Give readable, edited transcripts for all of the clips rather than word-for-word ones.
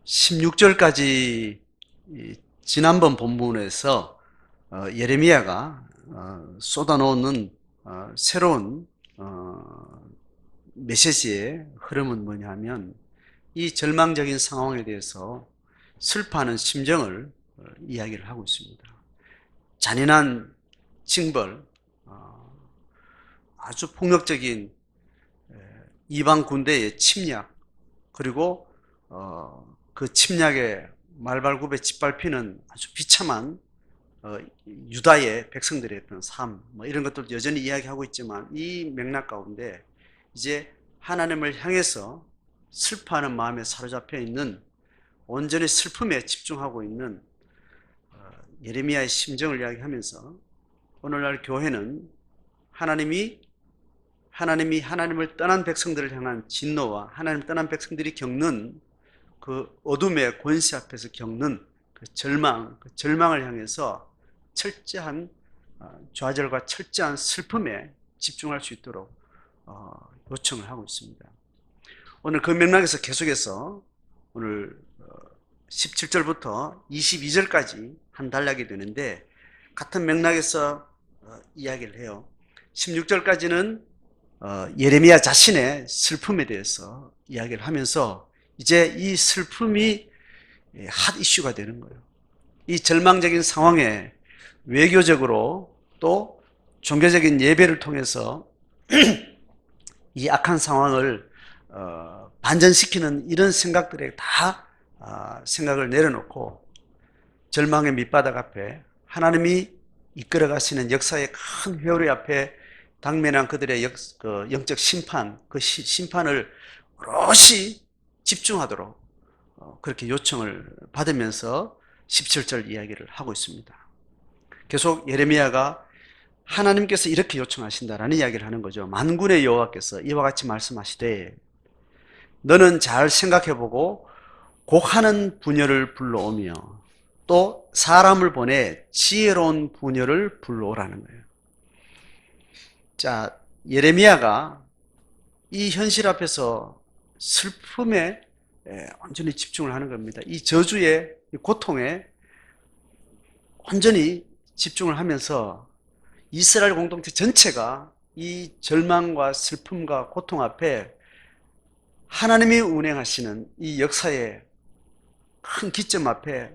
16절까지 지난번 본문에서 예레미야가 쏟아놓는 새로운 메시지의 흐름은 뭐냐면 이 절망적인 상황에 대해서 슬퍼하는 심정을 이야기를 하고 있습니다. 잔인한 징벌, 아주 폭력적인 이방 군대의 침략, 그리고 그 침략의 말발굽에 짓밟히는 아주 비참한 유다의 백성들의 어떤 삶, 이런 것들도 여전히 이야기하고 있지만, 이 맥락 가운데 이제 하나님을 향해서 슬퍼하는 마음에 사로잡혀 있는, 온전히 슬픔에 집중하고 있는 예레미야의 심정을 이야기하면서, 오늘날 교회는 하나님이 하나님을 떠난 백성들을 향한 진노와 하나님을 떠난 백성들이 겪는 그 어둠의 권세 앞에서 겪는 그 절망을 향해서 철저한 좌절과 철저한 슬픔에 집중할 수 있도록 요청을 하고 있습니다. 오늘 그 맥락에서 계속해서 오늘 17절부터 22절까지 한 단락이 되는데, 같은 맥락에서 이야기를 해요. 16절까지는 예레미야 자신의 슬픔에 대해서 이야기를 하면서 이제 이 슬픔이 핫 이슈가 되는 거예요. 이 절망적인 상황에 외교적으로 또 종교적인 예배를 통해서 이 악한 상황을 반전시키는 이런 생각들에 다 생각을 내려놓고, 절망의 밑바닥 앞에 하나님이 이끌어 가시는 역사의 큰 회오리 앞에 당면한 그들의 영적 심판, 그 심판을 오롯이 집중하도록 그렇게 요청을 받으면서 17절 이야기를 하고 있습니다. 계속 예레미야가 하나님께서 이렇게 요청하신다라는 이야기를 하는 거죠. 만군의 여호와께서 이와 같이 말씀하시되, 너는 잘 생각해보고 곡하는 부녀를 불러오며 또 사람을 보내 지혜로운 부녀를 불러오라는 거예요. 자, 예레미야가 이 현실 앞에서 슬픔에 완전히 집중을 하는 겁니다. 이 저주의 고통에 완전히 집중을 하면서 이스라엘 공동체 전체가 이 절망과 슬픔과 고통 앞에 하나님이 운행하시는 이 역사의 큰 기점 앞에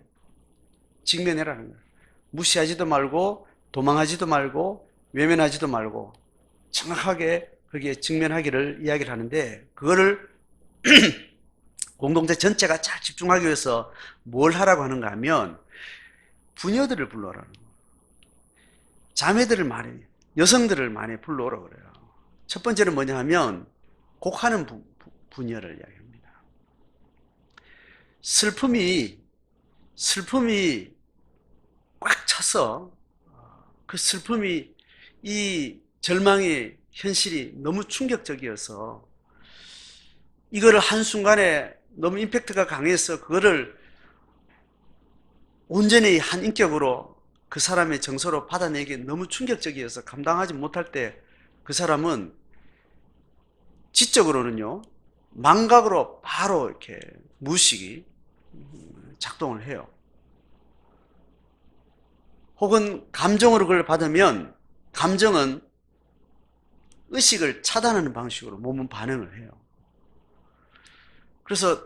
직면해라는 거예요. 무시하지도 말고 도망하지도 말고 외면하지도 말고 정확하게 거기에 직면하기를 이야기를 하는데, 그거를 공동체 전체가 잘 집중하기 위해서 뭘 하라고 하는가 하면 부녀들을 불러오라는 거예요. 자매들을 많이, 여성들을 많이 불러오라고 그래요. 첫 번째는 뭐냐 하면 곡하는 부녀를 이야기합니다. 슬픔이 꽉 차서 그 슬픔이, 이 절망의 현실이 너무 충격적이어서 이거를 한순간에 너무 임팩트가 강해서 그거를 온전히 한 인격으로 그 사람의 정서로 받아내기 너무 충격적이어서 감당하지 못할 때 그 사람은 지적으로는요, 망각으로 바로 이렇게 무의식이 작동을 해요. 혹은 감정으로 그걸 받으면 감정은 의식을 차단하는 방식으로 몸은 반응을 해요. 그래서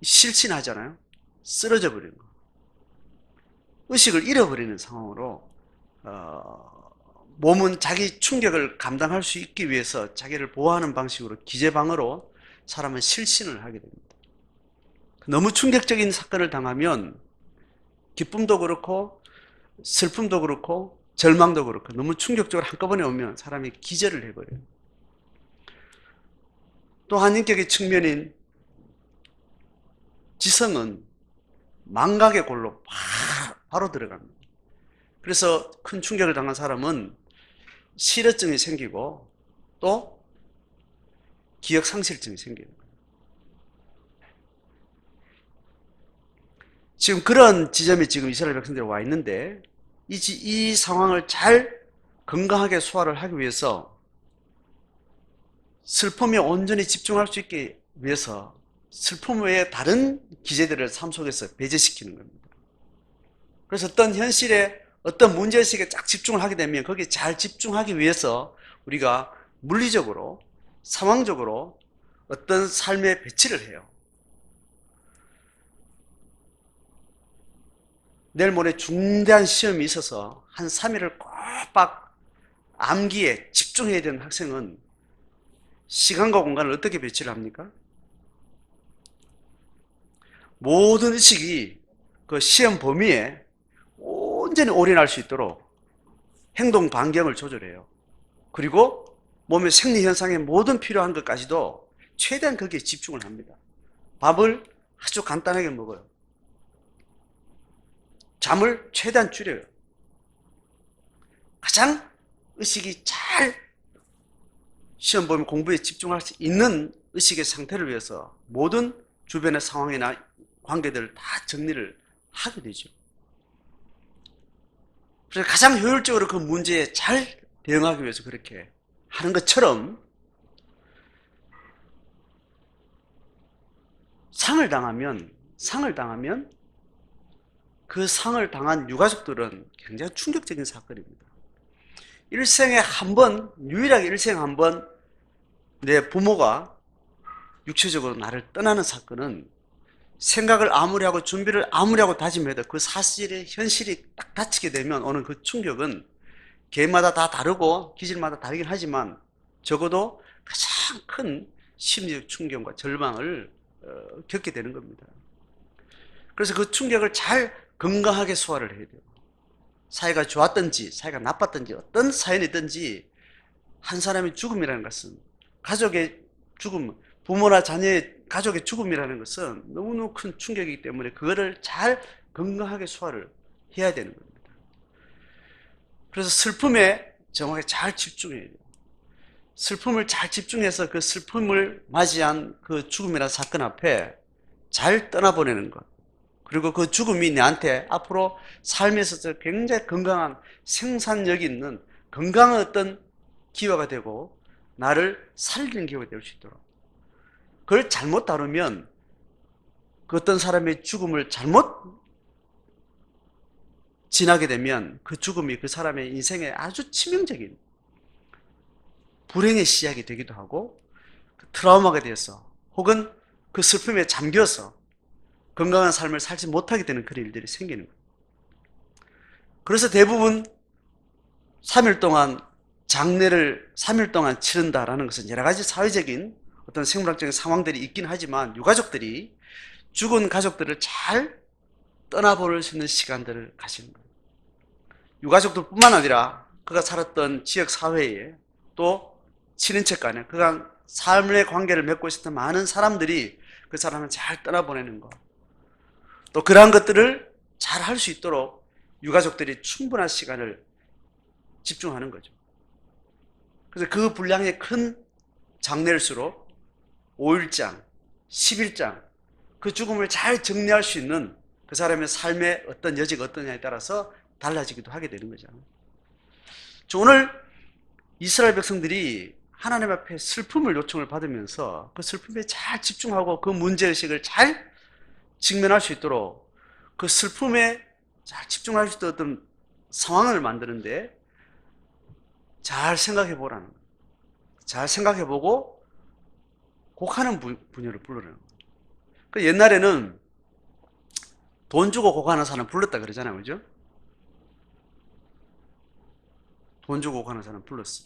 실신하잖아요. 쓰러져 버리는 거. 의식을 잃어버리는 상황으로 몸은 자기 충격을 감당할 수 있기 위해서 자기를 보호하는 방식으로, 기제방어로 사람은 실신을 하게 됩니다. 너무 충격적인 사건을 당하면 기쁨도 그렇고 슬픔도 그렇고 절망도 그렇고 너무 충격적으로 한꺼번에 오면 사람이 기절을 해버려요. 또 한 인격의 측면인 지성은 망각의 골로 바로 들어갑니다. 그래서 큰 충격을 당한 사람은 실어증이 생기고 또 기억상실증이 생기는 거예요. 지금 그런 지점이 지금 이스라엘 백성들이 와 있는데, 이 상황을 잘 건강하게 소화를 하기 위해서 슬픔에 온전히 집중할 수 있기 위해서 슬픔 외에 다른 기제들을 삶 속에서 배제시키는 겁니다. 그래서 어떤 현실에 어떤 문제의식에 딱 집중을 하게 되면 거기에 잘 집중하기 위해서 우리가 물리적으로 상황적으로 어떤 삶의 배치를 해요. 내일 모레 중대한 시험이 있어서 한 3일을 꼬박 암기에 집중해야 되는 학생은 시간과 공간을 어떻게 배치를 합니까? 모든 의식이 그 시험 범위에 온전히 올인할 수 있도록 행동 반경을 조절해요. 그리고 몸의 생리 현상에 모든 필요한 것까지도 최대한 거기에 집중을 합니다. 밥을 아주 간단하게 먹어요. 잠을 최대한 줄여요. 가장 의식이 잘 시험 범위 공부에 집중할 수 있는 의식의 상태를 위해서 모든 주변의 상황이나 관계들을 다 정리를 하게 되죠. 그래서 가장 효율적으로 그 문제에 잘 대응하기 위해서 그렇게 하는 것처럼 상을 당하면 그 상을 당한 유가족들은 굉장히 충격적인 사건입니다. 일생에 한 번, 유일하게 일생에 한 번 내 부모가 육체적으로 나를 떠나는 사건은 생각을 아무리 하고 준비를 아무리 하고 다짐해도 그 사실의 현실이 딱 닥치게 되면 오는 그 충격은 개인마다 다 다르고 기질마다 다르긴 하지만 적어도 가장 큰 심리적 충격과 절망을 겪게 되는 겁니다. 그래서 그 충격을 잘 건강하게 소화를 해야 돼요. 사이가 좋았든지 사이가 나빴든지 어떤 사연이든지 한 사람의 죽음이라는 것은 가족의 죽음, 부모나 자녀의 가족의 죽음이라는 것은 너무너무 큰 충격이기 때문에 그거를 잘 건강하게 소화를 해야 되는 겁니다. 그래서 슬픔에 정확하게 잘 집중해야 돼요. 슬픔을 잘 집중해서 그 슬픔을 맞이한 그 죽음이라는 사건 앞에 잘 떠나보내는 것. 그리고 그 죽음이 내한테 앞으로 삶에 있어서 굉장히 건강한 생산력 있는 건강한 어떤 기회가 되고 나를 살리는 기회가 될 수 있도록. 그걸 잘못 다루면 그 어떤 사람의 죽음을 잘못 지나게 되면 그 죽음이 그 사람의 인생에 아주 치명적인 불행의 시작이 되기도 하고 트라우마가 되어서 혹은 그 슬픔에 잠겨서 건강한 삶을 살지 못하게 되는 그런 일들이 생기는 거예요. 그래서 대부분 3일 동안 장례를 3일 동안 치른다라는 것은 여러 가지 사회적인 어떤 생물학적인 상황들이 있긴 하지만 유가족들이 죽은 가족들을 잘 떠나보낼 수 있는 시간들을 가지는 거예요. 유가족들뿐만 아니라 그가 살았던 지역 사회에 또 친인척 간에 그가 삶의 관계를 맺고 있었던 많은 사람들이 그 사람을 잘 떠나보내는 것, 또 그러한 것들을 잘 할 수 있도록 유가족들이 충분한 시간을 집중하는 거죠. 그래서 그 분량이 큰 장례일수록 5일장, 10일장 그 죽음을 잘 정리할 수 있는 그 사람의 삶의 어떤 여지가 어떠냐에 따라서 달라지기도 하게 되는 거죠. 오늘 이스라엘 백성들이 하나님 앞에 슬픔을 요청을 받으면서 그 슬픔에 잘 집중하고 그 문제의식을 잘 직면할 수 있도록 그 슬픔에 잘 집중할 수 있도록 어떤 상황을 만드는데 잘 생각해 보라는 거예요. 잘 생각해 보고 곡하는 분야를 부르라는 거예요. 그 옛날에는 돈 주고 곡하는 사람 불렀다 그러잖아요. 그죠? 돈 주고 곡하는 사람 불렀어.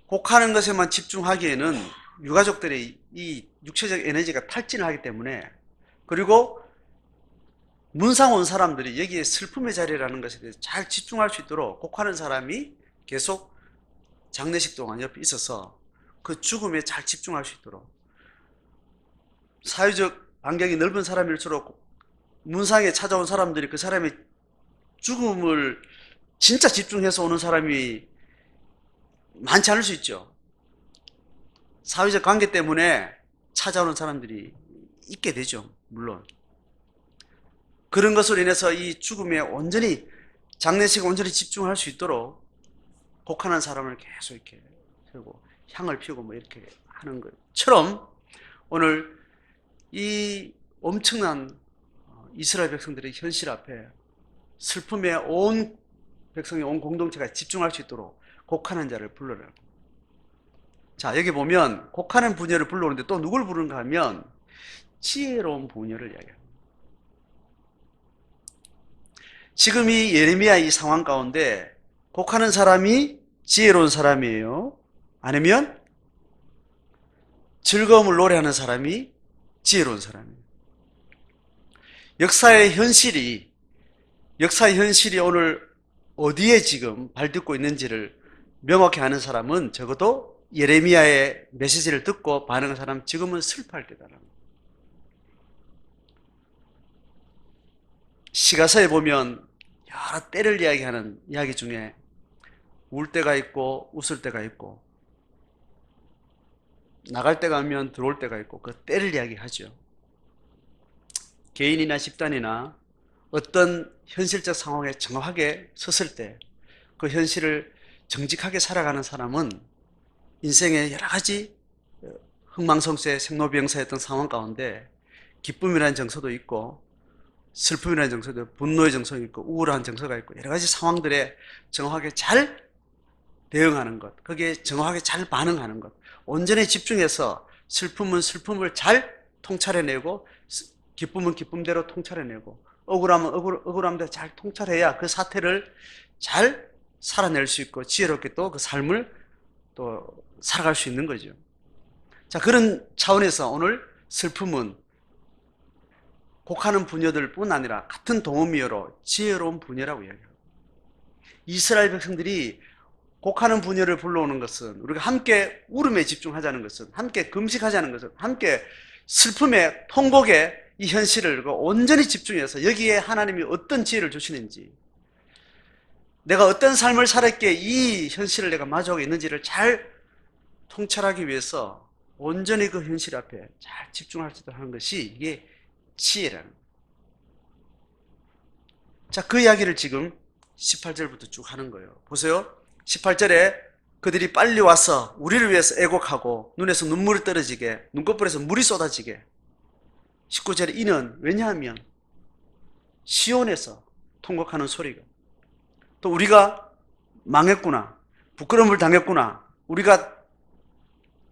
곡하는 것에만 집중하기에는 유가족들의 이 육체적 에너지가 탈진을 하기 때문에 그리고 문상 온 사람들이 여기에 슬픔의 자리라는 것에 대해서 잘 집중할 수 있도록 곡하는 사람이 계속 장례식 동안 옆에 있어서 그 죽음에 잘 집중할 수 있도록 사회적 반경이 넓은 사람일수록 문상에 찾아온 사람들이 그 사람의 죽음을 진짜 집중해서 오는 사람이 많지 않을 수 있죠. 사회적 관계 때문에 찾아오는 사람들이 있게 되죠. 물론 그런 것으로 인해서 이 죽음에 온전히 장례식에 온전히 집중할 수 있도록 곡하는 사람을 계속 이렇게 세우고 향을 피우고 뭐 이렇게 하는 것처럼 오늘 이 엄청난 이스라엘 백성들의 현실 앞에 슬픔에 온 백성의 온 공동체가 집중할 수 있도록 곡하는 자를 불러라. 자, 여기 보면 곡하는 부녀를 불러오는데 또 누굴 부르는가 하면 지혜로운 부녀를 이야기합니다. 지금 이 예레미야 이 상황 가운데 곡하는 사람이 지혜로운 사람이에요? 아니면 즐거움을 노래하는 사람이 지혜로운 사람이에요? 역사의 현실이 오늘 어디에 지금 발딛고 있는지를 명확히 아는 사람은 적어도 예레미야의 메시지를 듣고 반응한 사람 지금은 슬퍼할 때다. 시가서에 보면 여러 때를 이야기하는 이야기 중에 울 때가 있고 웃을 때가 있고 나갈 때가 오면 들어올 때가 있고 그 때를 이야기하죠. 개인이나 집단이나 어떤 현실적 상황에 정확하게 섰을 때 그 현실을 정직하게 살아가는 사람은 인생의 여러 가지 흥망성쇠 생로병사였던 상황 가운데 기쁨이라는 정서도 있고 슬픔이라는 정서도 있고 분노의 정서도 있고 우울한 정서가 있고 여러 가지 상황들에 정확하게 잘 대응하는 것, 거기에 정확하게 잘 반응하는 것, 온전히 집중해서 슬픔은 슬픔을 잘 통찰해내고 기쁨은 기쁨대로 통찰해내고 억울하면 억울함대로 잘 통찰해야 그 사태를 잘 살아낼 수 있고 지혜롭게 또 그 삶을 또 살아갈 수 있는 거죠. 자, 그런 차원에서 오늘 슬픔은 곡하는 부녀들 뿐 아니라 같은 동음이어로 지혜로운 부녀라고 이야기합니다. 이스라엘 백성들이 곡하는 부녀를 불러오는 것은 우리가 함께 울음에 집중하자는 것은 함께 금식하자는 것은 함께 슬픔에 통곡에 이 현실을 온전히 집중해서 여기에 하나님이 어떤 지혜를 주시는지 내가 어떤 삶을 살았기에 이 현실을 내가 마주하고 있는지를 잘 통찰하기 위해서 온전히 그 현실 앞에 잘 집중할 수 있도록 하는 것이 이게 지혜라는 거예요. 자, 그 이야기를 지금 18절부터 쭉 하는 거예요. 보세요. 18절에 그들이 빨리 와서 우리를 위해서 애곡하고 눈에서 눈물이 떨어지게 눈꺼풀에서 물이 쏟아지게 19절에 이는 왜냐하면 시온에서 통곡하는 소리가 또 우리가 망했구나 부끄러움을 당했구나 우리가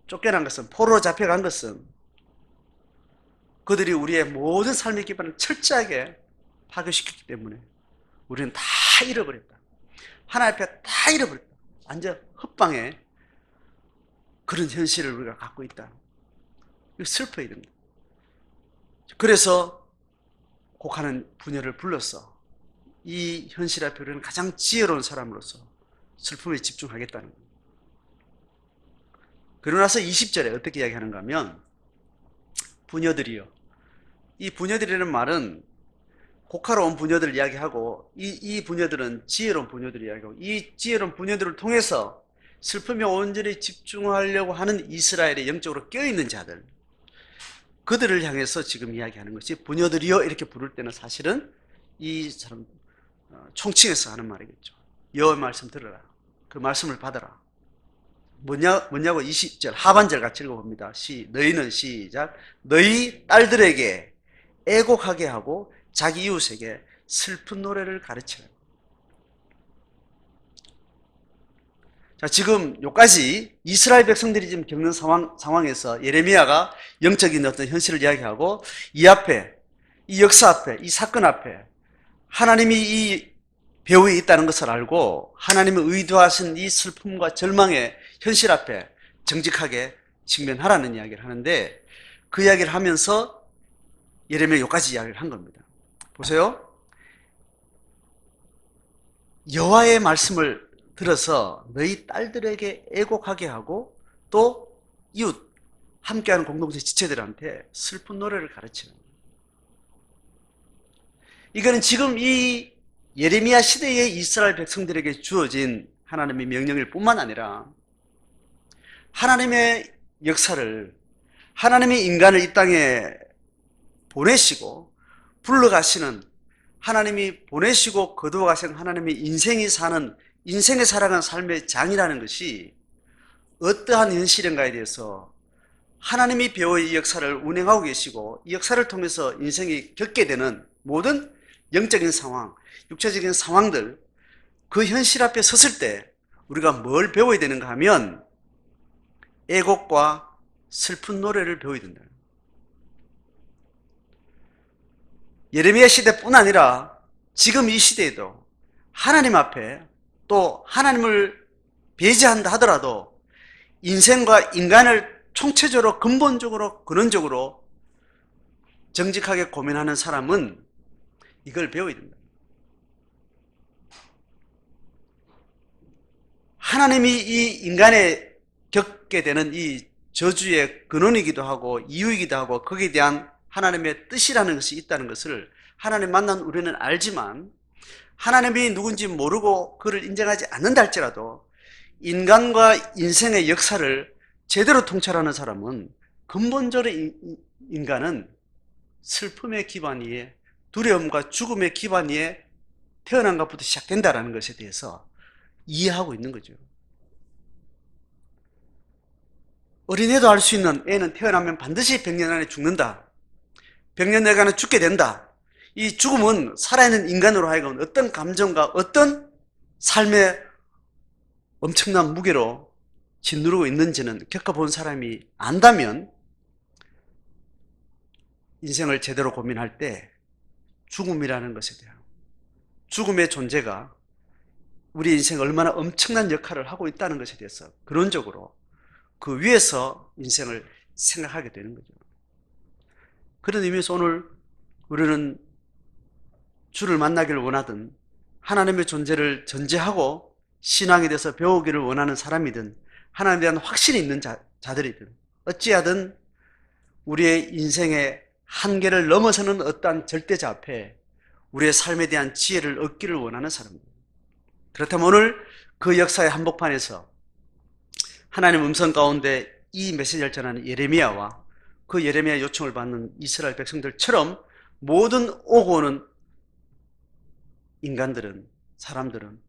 쫓겨난 것은 포로로 잡혀간 것은 그들이 우리의 모든 삶의 기반을 철저하게 파괴시켰기 때문에 우리는 다 잃어버렸다. 하나님 앞에 다 잃어버렸다. 완전 헛방에 그런 현실을 우리가 갖고 있다. 슬퍼야 됩니다. 그래서 곡하는 부녀를 불러서 이 현실 앞에 우리는 가장 지혜로운 사람으로서 슬픔에 집중하겠다는 겁니다. 그러고 나서 20절에 어떻게 이야기하는가 하면 부녀들이요. 이 부녀들이라는 말은 곡하러 온 부녀들을 이야기하고 이 부녀들은 지혜로운 부녀들을 이야기하고 이 지혜로운 부녀들을 통해서 슬픔에 온전히 집중하려고 하는 이스라엘의 영적으로 껴있는 자들 그들을 향해서 지금 이야기하는 것이 부녀들이요 이렇게 부를 때는 사실은 이 사람 총칭해서 하는 말이겠죠. 여호와의 말씀 들어라. 그 말씀을 받아라. 뭐냐고 20절 하반절 같이 읽어봅니다. 너희는 시작 너희 딸들에게 애곡하게 하고 자기 이웃에게 슬픈 노래를 가르치라. 자, 지금 여기까지 이스라엘 백성들이 지금 겪는 상황에서 예레미야가 영적인 어떤 현실을 이야기하고 이 앞에, 이 역사 앞에, 이 사건 앞에 하나님이 이 배후에 있다는 것을 알고 하나님의 의도하신 이 슬픔과 절망의 현실 앞에 정직하게 직면하라는 이야기를 하는데 그 이야기를 하면서 예레미야 여기까지 이야기를 한 겁니다. 보세요. 여호와의 말씀을 들어서 너희 딸들에게 애곡하게 하고 또 이웃 함께하는 공동체 지체들한테 슬픈 노래를 가르치는 거예요. 이거는 지금 이 예레미야 시대의 이스라엘 백성들에게 주어진 하나님의 명령일 뿐만 아니라 하나님의 역사를 하나님의 인간을 이 땅에 보내시고 불러가시는 하나님이 보내시고 거두어 가신 하나님의 인생이 살아가는 삶의 장이라는 것이 어떠한 현실인가에 대해서 하나님이 배우의 역사를 운행하고 계시고 이 역사를 통해서 인생이 겪게 되는 모든 영적인 상황, 육체적인 상황들, 그 현실 앞에 섰을 때 우리가 뭘 배워야 되는가 하면 애곡과 슬픈 노래를 배워야 된다. 예레미야 시대뿐 아니라 지금 이 시대에도 하나님 앞에 또 하나님을 배제한다 하더라도 인생과 인간을 총체적으로 근본적으로 근원적으로 정직하게 고민하는 사람은 이걸 배워야 된다. 하나님이 이 인간에 겪게 되는 이 저주의 근원이기도 하고 이유이기도 하고 거기에 대한 하나님의 뜻이라는 것이 있다는 것을 하나님 만난 우리는 알지만 하나님이 누군지 모르고 그를 인정하지 않는다 할지라도 인간과 인생의 역사를 제대로 통찰하는 사람은 근본적으로 인간은 슬픔의 기반 위에 두려움과 죽음의 기반 위에 태어난 것부터 시작된다는 것에 대해서 이해하고 있는 거죠. 어린애도 알 수 있는 애는 태어나면 반드시 100년 안에 죽는다. 100년 내가는 죽게 된다. 이 죽음은 살아있는 인간으로 하여금 어떤 감정과 어떤 삶의 엄청난 무게로 짓누르고 있는지는 겪어본 사람이 안다면 인생을 제대로 고민할 때 죽음이라는 것에 대한 죽음의 존재가 우리 인생에 얼마나 엄청난 역할을 하고 있다는 것에 대해서 근원적으로 그 위에서 인생을 생각하게 되는 거죠. 그런 의미에서 오늘 우리는 주를 만나기를 원하든 하나님의 존재를 전제하고 신앙에 대해서 배우기를 원하는 사람이든 하나님에 대한 확신이 있는 자들이든 어찌하든 우리의 인생의 한계를 넘어서는 어떠한 절대자 앞에 우리의 삶에 대한 지혜를 얻기를 원하는 사람입니다. 그렇다면 오늘 그 역사의 한복판에서 하나님 음성 가운데 이 메시지를 전하는 예레미야와 그 예레미야 요청을 받는 이스라엘 백성들처럼 모든 오고 오는 인간들은, 사람들은,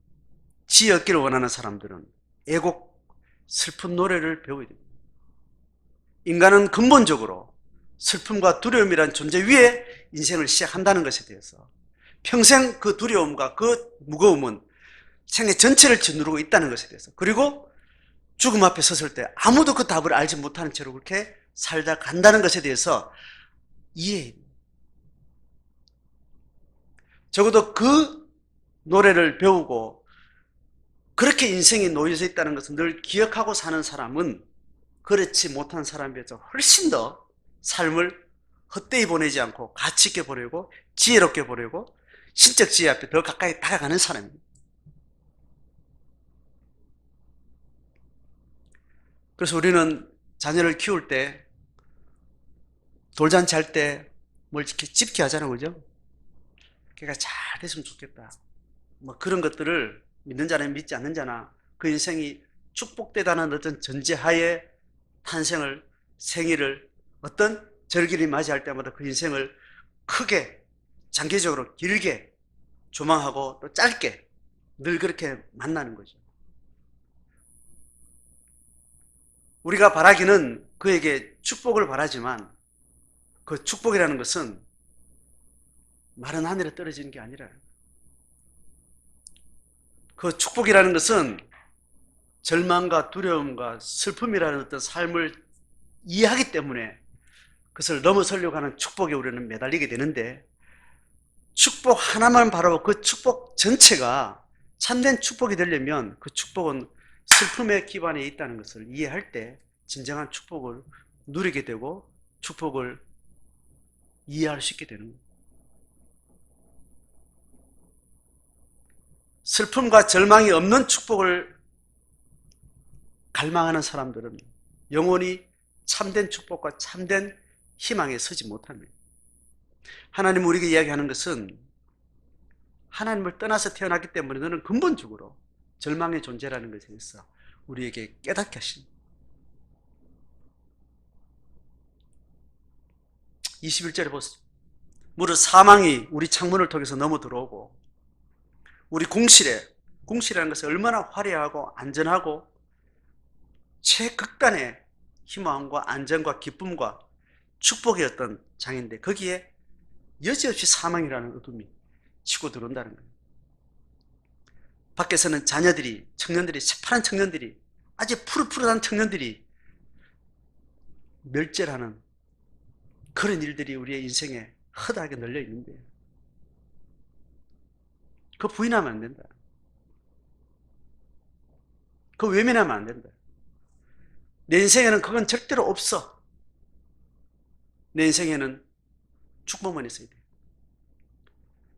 지혜 얻기를 원하는 사람들은 애곡, 슬픈 노래를 배워야 됩니다. 인간은 근본적으로 슬픔과 두려움이란 존재 위에 인생을 시작한다는 것에 대해서 평생 그 두려움과 그 무거움은 생애 전체를 짓누르고 있다는 것에 대해서, 그리고 죽음 앞에 섰을 때 아무도 그 답을 알지 못하는 채로 그렇게 살다 간다는 것에 대해서 이해해야 됩니다. 적어도 그 노래를 배우고 그렇게 인생이 놓여져 있다는 것을 늘 기억하고 사는 사람은 그렇지 못한 사람에 비해서 훨씬 더 삶을 헛되이 보내지 않고 가치 있게 보내고 지혜롭게 보내고 신적 지혜 앞에 더 가까이 다가가는 사람입니다. 그래서 우리는 자녀를 키울 때 돌잔치 할 때 뭘 집게 하잖아요, 그죠? 걔가 잘 됐으면 좋겠다. 뭐 그런 것들을 믿는 자나 믿지 않는 자나 그 인생이 축복되다는 어떤 전제하에 탄생을, 생일을, 어떤 절기를 맞이할 때마다 그 인생을 크게, 장기적으로 길게 조망하고 또 짧게 늘 그렇게 만나는 거죠. 우리가 바라기는 그에게 축복을 바라지만 그 축복이라는 것은 마른 하늘에 떨어지는 게 아니라 그 축복이라는 것은 절망과 두려움과 슬픔이라는 어떤 삶을 이해하기 때문에 그것을 넘어서려고 하는 축복에 우리는 매달리게 되는데, 축복 하나만 바라보고 그 축복 전체가 참된 축복이 되려면 그 축복은 슬픔의 기반에 있다는 것을 이해할 때 진정한 축복을 누리게 되고 축복을 이해할 수 있게 되는 거예요. 슬픔과 절망이 없는 축복을 갈망하는 사람들은 영원히 참된 축복과 참된 희망에 서지 못합니다. 하나님 우리에게 이야기하는 것은 하나님을 떠나서 태어났기 때문에 너는 근본적으로 절망의 존재라는 것에 대해서 우리에게 깨닫게 하십니다. 21절에 보세요. 무릇 사망이 우리 창문을 통해서 넘어 들어오고 우리 궁실이라는 것은 얼마나 화려하고 안전하고 최극단의 희망과 안정과 기쁨과 축복의 어떤 장인데 거기에 여지없이 사망이라는 어둠이 치고 들어온다는 거예요. 밖에서는 자녀들이, 청년들이, 새파란 청년들이, 아주 푸릇푸릇한 청년들이 멸절하는 그런 일들이 우리의 인생에 허다하게 널려 있는데 그거 부인하면 안 된다. 그거 외면하면 안 된다. 내 인생에는 그건 절대로 없어. 내 인생에는 축복만 있어야 돼.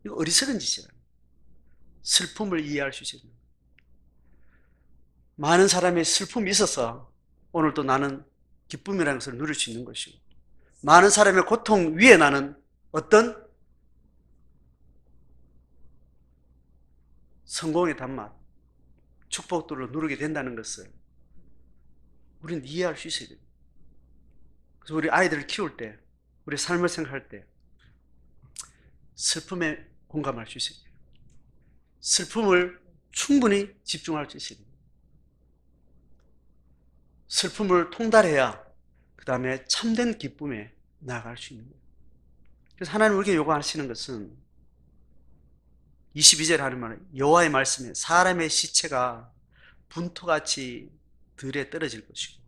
이거 어리석은 짓이야. 슬픔을 이해할 수 있어야 돼. 많은 사람의 슬픔이 있어서 오늘도 나는 기쁨이라는 것을 누릴 수 있는 것이고, 많은 사람의 고통 위에 나는 어떤 성공의 단맛, 축복들을 누리게 된다는 것을 우리는 이해할 수 있어야 돼요. 그래서 우리 아이들을 키울 때, 우리 삶을 생각할 때 슬픔에 공감할 수 있어야 돼요. 슬픔을 충분히 집중할 수 있어야 돼요. 슬픔을 통달해야 그 다음에 참된 기쁨에 나아갈 수 있는 거예요. 그래서 하나님 우리에게 요구하시는 것은 22절에 하는 말은 여호와의 말씀에 사람의 시체가 분토같이 들에 떨어질 것이고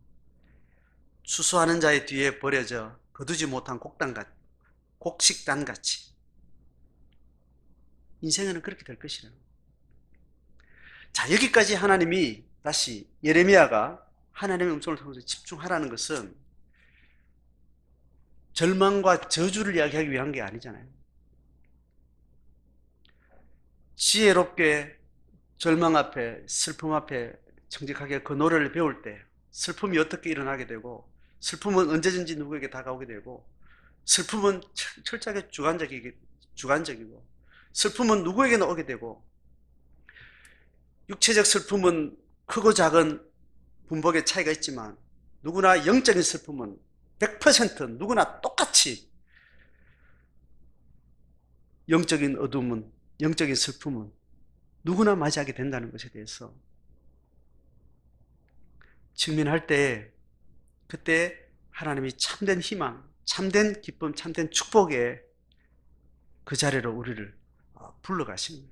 추수하는 자의 뒤에 버려져 거두지 못한 곡식단같이 인생에는 그렇게 될 것이라. 자, 여기까지 하나님이 다시 예레미야가 하나님의 음성을 통해서 집중하라는 것은 절망과 저주를 이야기하기 위한 게 아니잖아요. 지혜롭게 절망 앞에, 슬픔 앞에 정직하게 그 노래를 배울 때 슬픔이 어떻게 일어나게 되고, 슬픔은 언제든지 누구에게 다가오게 되고, 슬픔은 철저하게 주관적이고, 슬픔은 누구에게나 오게 되고, 육체적 슬픔은 크고 작은 분복의 차이가 있지만 누구나 영적인 슬픔은 100% 누구나 똑같이 영적인 어둠은, 영적인 슬픔은 누구나 맞이하게 된다는 것에 대해서 직면할 때 그때 하나님이 참된 희망, 참된 기쁨, 참된 축복의 그 자리로 우리를 불러가십니다.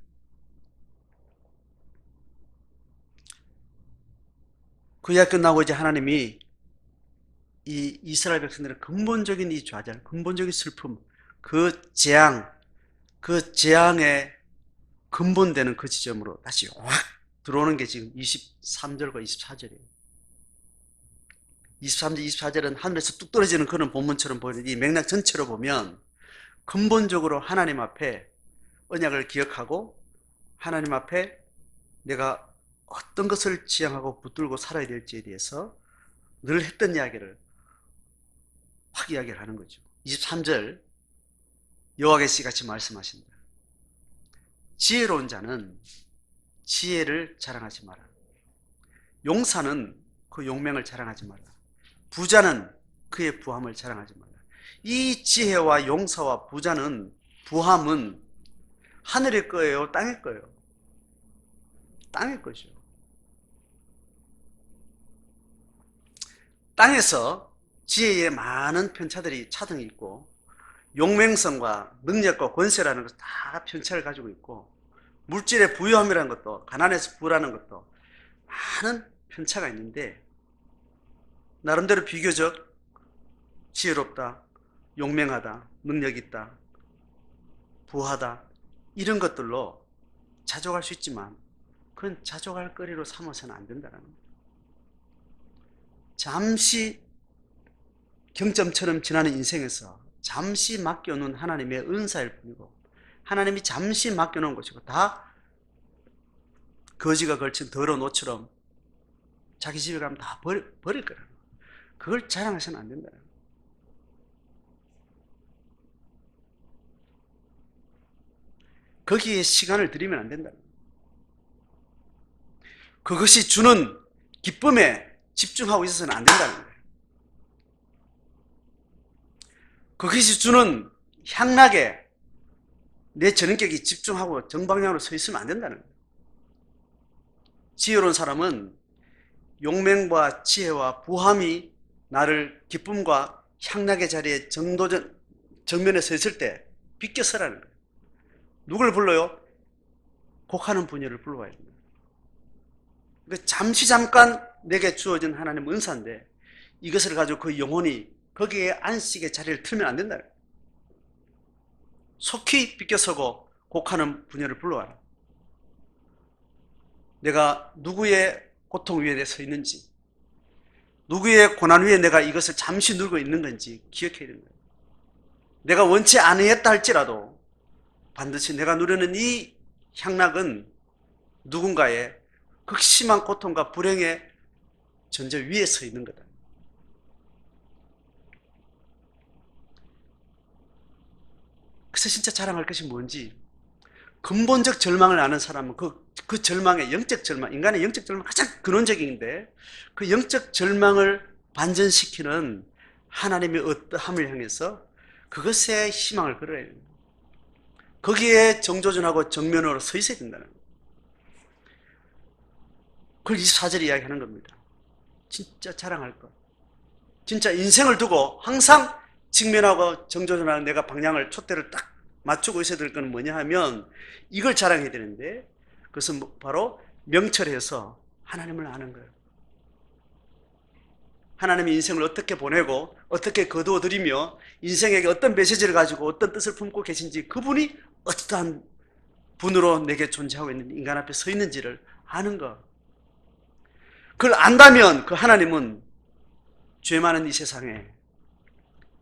그 이야기 끝나고 이제 하나님이 이 이스라엘 백성들의 근본적인 이 좌절, 근본적인 슬픔, 그 재앙의 근본되는 그 지점으로 다시 확 들어오는 게 지금 23절과 24절이에요. 23절, 24절은 하늘에서 뚝 떨어지는 그런 본문처럼 보이는 이 맥락 전체로 보면 근본적으로 하나님 앞에 언약을 기억하고 하나님 앞에 내가 어떤 것을 지향하고 붙들고 살아야 될지에 대해서 늘 했던 이야기를 확 이야기를 하는 거죠. 23절 여호와께서 같이 말씀하신다. 지혜로운 자는 지혜를 자랑하지 마라. 용사는 그 용맹을 자랑하지 마라. 부자는 그의 부함을 자랑하지 마라. 이 지혜와 용사와 부자는, 부함은 하늘의 거예요, 땅의 거예요? 땅의 거죠. 땅에서 지혜의 많은 편차들이 차등이 있고, 용맹성과 능력과 권세라는 것은 다 편차를 가지고 있고, 물질의 부유함이라는 것도, 가난해서 부라는 것도 많은 편차가 있는데, 나름대로 비교적 지혜롭다, 용맹하다, 능력 있다, 부하다, 이런 것들로 자족할 수 있지만 그건 자족할 거리로 삼아서는 안 된다는 거예요. 잠시 경점처럼 지나는 인생에서 잠시 맡겨놓은 하나님의 은사일 뿐이고, 하나님이 잠시 맡겨놓은 것이고, 다 거지가 걸친 더러운 옷처럼 자기 집에 가면 다 버릴 거라는 거예요. 그걸 자랑하셔는 안 된다는 거예요. 거기에 시간을 들이면 안 된다는 거예요. 그것이 주는 기쁨에 집중하고 있어서는 안 된다는 거예요. 그것이 주는 향락에 내 전인격이 집중하고 정방향으로 서 있으면 안 된다는 거예요. 지혜로운 사람은 용맹과 지혜와 부함이 나를 기쁨과 향락의 자리에 정면에 서 있을 때 비껴 서라는 거예요. 누굴 불러요? 곡하는 분야를 불러와야 됩니다. 잠시 잠깐 내게 주어진 하나님 은사인데 이것을 가지고 그 영혼이 거기에 안식의 자리를 틀면 안 된다. 속히 비껴서고 곡하는 분야를 불러와라. 내가 누구의 고통 위에 서 있는지, 누구의 고난 위에 내가 이것을 잠시 누르고 있는 건지 기억해야 됩니다. 내가 원치 아니했다 할지라도 반드시 내가 누리는 이 향락은 누군가의 극심한 고통과 불행의 전제 위에 서 있는 거다. 그래서 진짜 자랑할 것이 뭔지, 근본적 절망을 아는 사람은 그 절망의 영적 절망, 인간의 영적 절망 가장 근원적인데 그 영적 절망을 반전시키는 하나님의 어떠함을 향해서 그것에 희망을 걸어야 됩니다. 거기에 정조준하고 정면으로 서 있어야 된다는 거예요. 그걸 24절에 이야기하는 겁니다. 진짜 자랑할 것. 진짜 인생을 두고 항상 직면하고 정조준하고 내가 방향을 촛대를 딱 맞추고 있어야 될 건 뭐냐 하면 이걸 자랑해야 되는데 그것은 바로 명철해서 하나님을 아는 거예요. 하나님의 인생을 어떻게 보내고 어떻게 거두어들이며 인생에게 어떤 메시지를 가지고 어떤 뜻을 품고 계신지 그분이 어떠한 분으로 내게 존재하고 있는 인간 앞에 서 있는지를 아는 것. 그걸 안다면 그 하나님은 죄 많은 이 세상에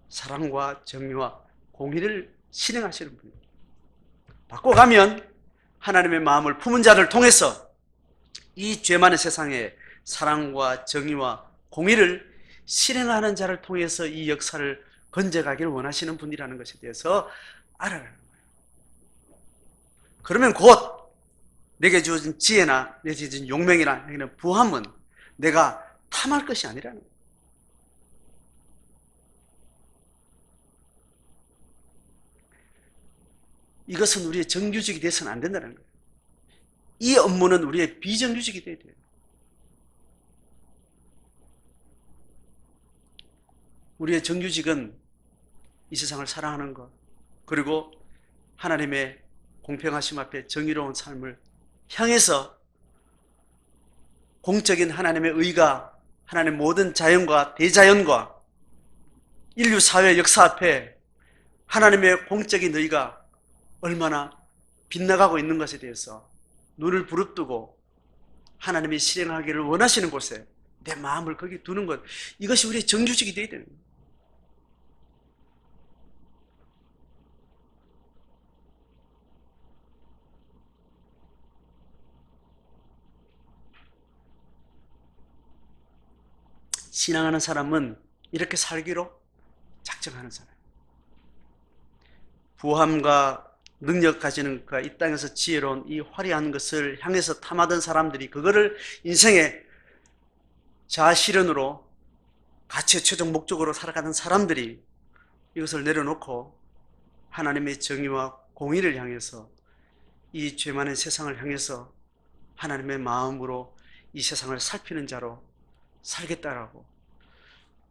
사랑과 정의와 공의를 실행하시는 분입니다. 바꿔가면 하나님의 마음을 품은 자를 통해서 이 죄 많은 세상에 사랑과 정의와 공의를 실행하는 자를 통해서 이 역사를 건져가기를 원하시는 분이라는 것에 대해서 알아가는 거예요. 그러면 곧 내게 주어진 지혜나 내게 주어진 용맹이나 부함은 내가 탐할 것이 아니라는 거예요. 이것은 우리의 정규직이 돼서는 안 된다는 거예요. 이 업무는 우리의 비정규직이 돼야 돼요. 우리의 정규직은 이 세상을 사랑하는 것, 그리고 하나님의 공평하심 앞에 정의로운 삶을 향해서 공적인 하나님의 의가 하나님의 모든 자연과 대자연과 인류 사회 역사 앞에 하나님의 공적인 의가 얼마나 빗나가고 있는 것에 대해서 눈을 부릅뜨고 하나님이 실행하기를 원하시는 곳에 내 마음을 거기 두는 것, 이것이 우리의 정규직이 되어야 되는 거예요. 신앙하는 사람은 이렇게 살기로 작정하는 사람. 부함과 능력 가지는 그가 이 땅에서 지혜로운 이 화려한 것을 향해서 탐하던 사람들이 그거를 인생의 자아실현으로 가치의 최종 목적으로 살아가는 사람들이 이것을 내려놓고 하나님의 정의와 공의를 향해서 이 죄 많은 세상을 향해서 하나님의 마음으로 이 세상을 살피는 자로 살겠다라고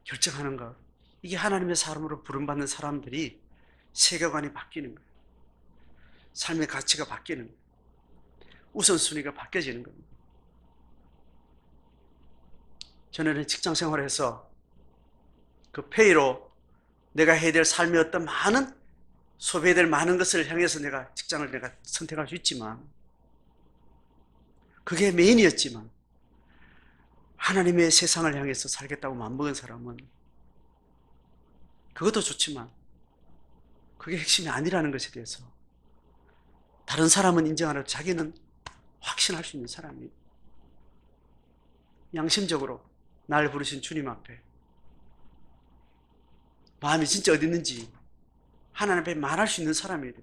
결정하는 것, 이게 하나님의 사람으로 부름받는 사람들이 세계관이 바뀌는 거예요. 삶의 가치가 바뀌는 거예요. 우선순위가 바뀌어지는 겁니다. 전에는 직장 생활에서 그 페이로 내가 해야 될 삶의 어떤 많은 소비해야 될 많은 것을 향해서 내가 직장을 내가 선택할 수 있지만 그게 메인이었지만 하나님의 세상을 향해서 살겠다고 마음먹은 사람은 그것도 좋지만 그게 핵심이 아니라는 것에 대해서 다른 사람은 인정하라고 자기는 확신할 수 있는 사람이에요. 양심적으로 날 부르신 주님 앞에 마음이 진짜 어디 있는지 하나님 앞에 말할 수 있는 사람이에요.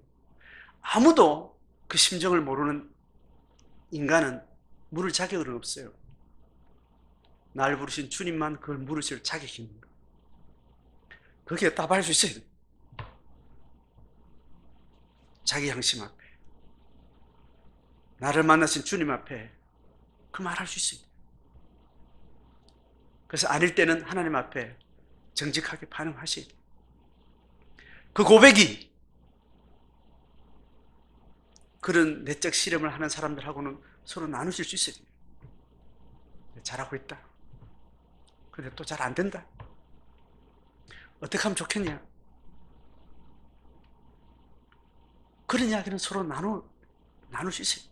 아무도 그 심정을 모르는 인간은 물을 자격은 없어요. 날 부르신 주님만 그걸 물으실 자격이 있는 거예요. 그게 답할 수 있어요. 자기 양심 앞에 나를 만나신 주님 앞에 그 말할 수 있어요. 그래서 아닐 때는 하나님 앞에 정직하게 반응하셔야 돼요. 그 고백이 그런 내적 실험을 하는 사람들하고는 서로 나누실 수 있어야 돼요. 잘하고 있다. 근데 또 잘 안 된다. 어떻게 하면 좋겠냐? 그런 이야기는 서로 나눌 수 있어요.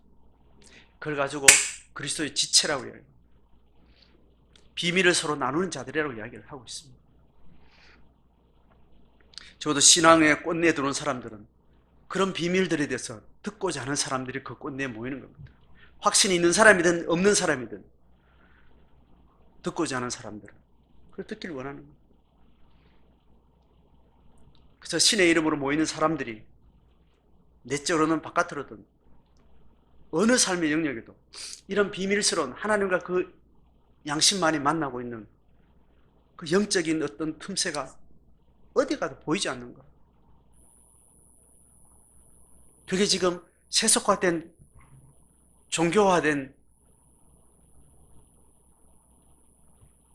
그걸 가지고 그리스도의 지체라고 이야기해요. 비밀을 서로 나누는 자들이라고 이야기를 하고 있습니다. 적어도 신앙에 꽃내에 들어온 사람들은 그런 비밀들에 대해서 듣고자 하는 사람들이 그 꽃내에 모이는 겁니다. 확신이 있는 사람이든 없는 사람이든 듣고자 하는 사람들은 그걸 듣기를 원하는 겁니다. 그래서 신의 이름으로 모이는 사람들이 내적으로는 바깥으로든 어느 삶의 영역에도 이런 비밀스러운 하나님과 그 양심만이 만나고 있는 그 영적인 어떤 틈새가 어디 가도 보이지 않는 것. 그게 지금 세속화된 종교화된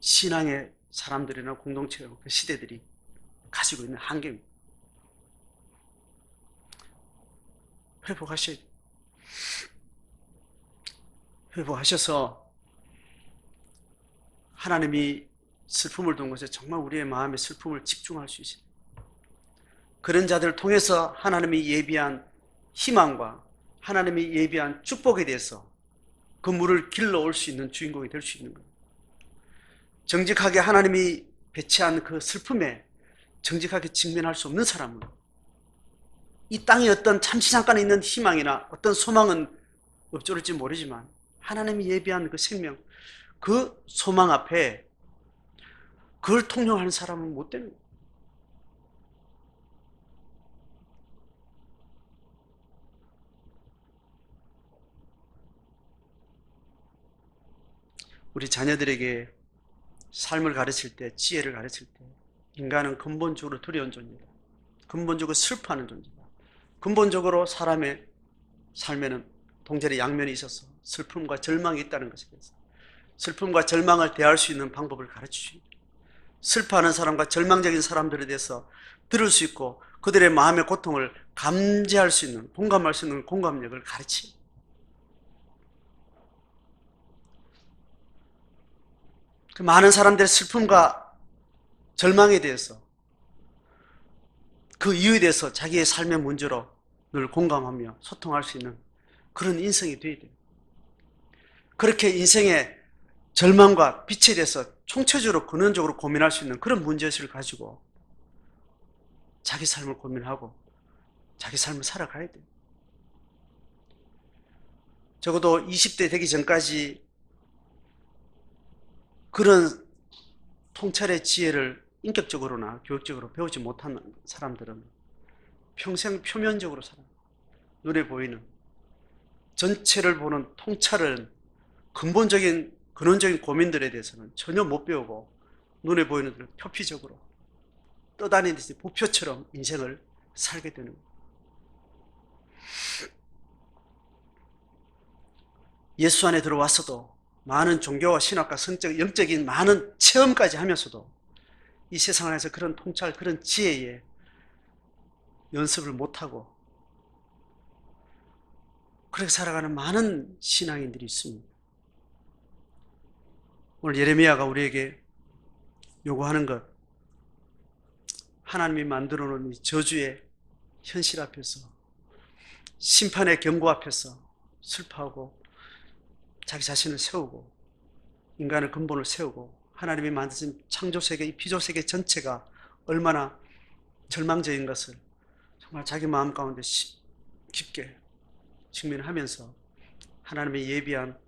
신앙의 사람들이나 공동체 그 시대들이 가지고 있는 한계입니다. 회복하셔야 돼요. 회복하셔서 하나님이 슬픔을 둔 것에 정말 우리의 마음의 슬픔을 집중할 수 있어요. 그런 자들을 통해서 하나님이 예비한 희망과 하나님이 예비한 축복에 대해서 그 물을 길러올 수 있는 주인공이 될 수 있는 거예요. 정직하게 하나님이 배치한 그 슬픔에 정직하게 직면할 수 없는 사람은 이 땅에 어떤 잠시 잠깐 있는 희망이나 어떤 소망은 엎조를지 모르지만 하나님이 예비한 그 생명, 그 소망 앞에 그걸 통용하는 사람은 못 되는 거예요. 우리 자녀들에게 삶을 가르칠 때, 지혜를 가르칠 때 인간은 근본적으로 두려운 존재다. 근본적으로 슬퍼하는 존재다. 근본적으로 사람의 삶에는 동전의 양면이 있어서 슬픔과 절망이 있다는 것에 대해서 슬픔과 절망을 대할 수 있는 방법을 가르치십니다. 슬퍼하는 사람과 절망적인 사람들에 대해서 들을 수 있고 그들의 마음의 고통을 감지할 수 있는, 공감할 수 있는 공감력을 가르칩니다. 그 많은 사람들의 슬픔과 절망에 대해서 그 이유에 대해서 자기의 삶의 문제로 늘 공감하며 소통할 수 있는 그런 인생이 되어야 돼요. 그렇게 인생의 절망과 빛에 대해서 총체적으로 근원적으로 고민할 수 있는 그런 문제의식을 가지고 자기 삶을 고민하고 자기 삶을 살아가야 돼요. 적어도 20대 되기 전까지 그런 통찰의 지혜를 인격적으로나 교육적으로 배우지 못한 사람들은 평생 표면적으로 살아요. 눈에 보이는 전체를 보는 통찰은 근본적인 근원적인 고민들에 대해서는 전혀 못 배우고 눈에 보이는 대로 표피적으로 떠다니듯이 부표처럼 인생을 살게 되는 거예요. 예수 안에 들어왔어도 많은 종교와 신학과 성적, 영적인 많은 체험까지 하면서도 이 세상 안에서 그런 통찰, 그런 지혜에 연습을 못하고 그렇게 살아가는 많은 신앙인들이 있습니다. 오늘 예레미야가 우리에게 요구하는 것, 하나님이 만들어 놓은 이 저주의 현실 앞에서 심판의 경고 앞에서 슬퍼하고 자기 자신을 세우고 인간의 근본을 세우고 하나님이 만드신 창조세계, 이 피조세계 전체가 얼마나 절망적인 것을 정말 자기 마음 가운데 깊게 직면하면서 하나님의 예비한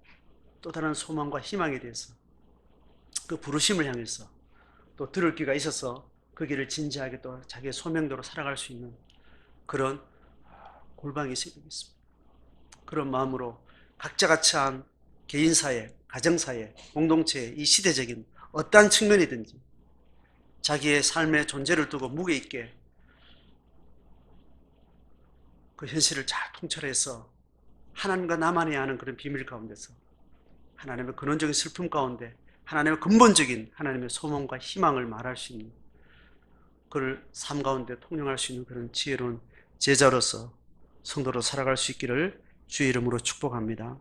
또 다른 소망과 희망에 대해서 그 부르심을 향해서 또 들을 귀가 있어서 그 길을 진지하게 또 자기의 소명대로 살아갈 수 있는 그런 골방이 있어야 되겠습니다. 그런 마음으로 각자가 처한 개인사회, 가정사회, 공동체의 이 시대적인 어떠한 측면이든지 자기의 삶의 존재를 두고 무게 있게 그 현실을 잘 통찰해서 하나님과 나만이 아는 그런 비밀 가운데서 하나님의 근원적인 슬픔 가운데 하나님의 근본적인 하나님의 소망과 희망을 말할 수 있는, 그를 삶 가운데 통용할 수 있는 그런 지혜로운 제자로서 성도로 살아갈 수 있기를 주의 이름으로 축복합니다.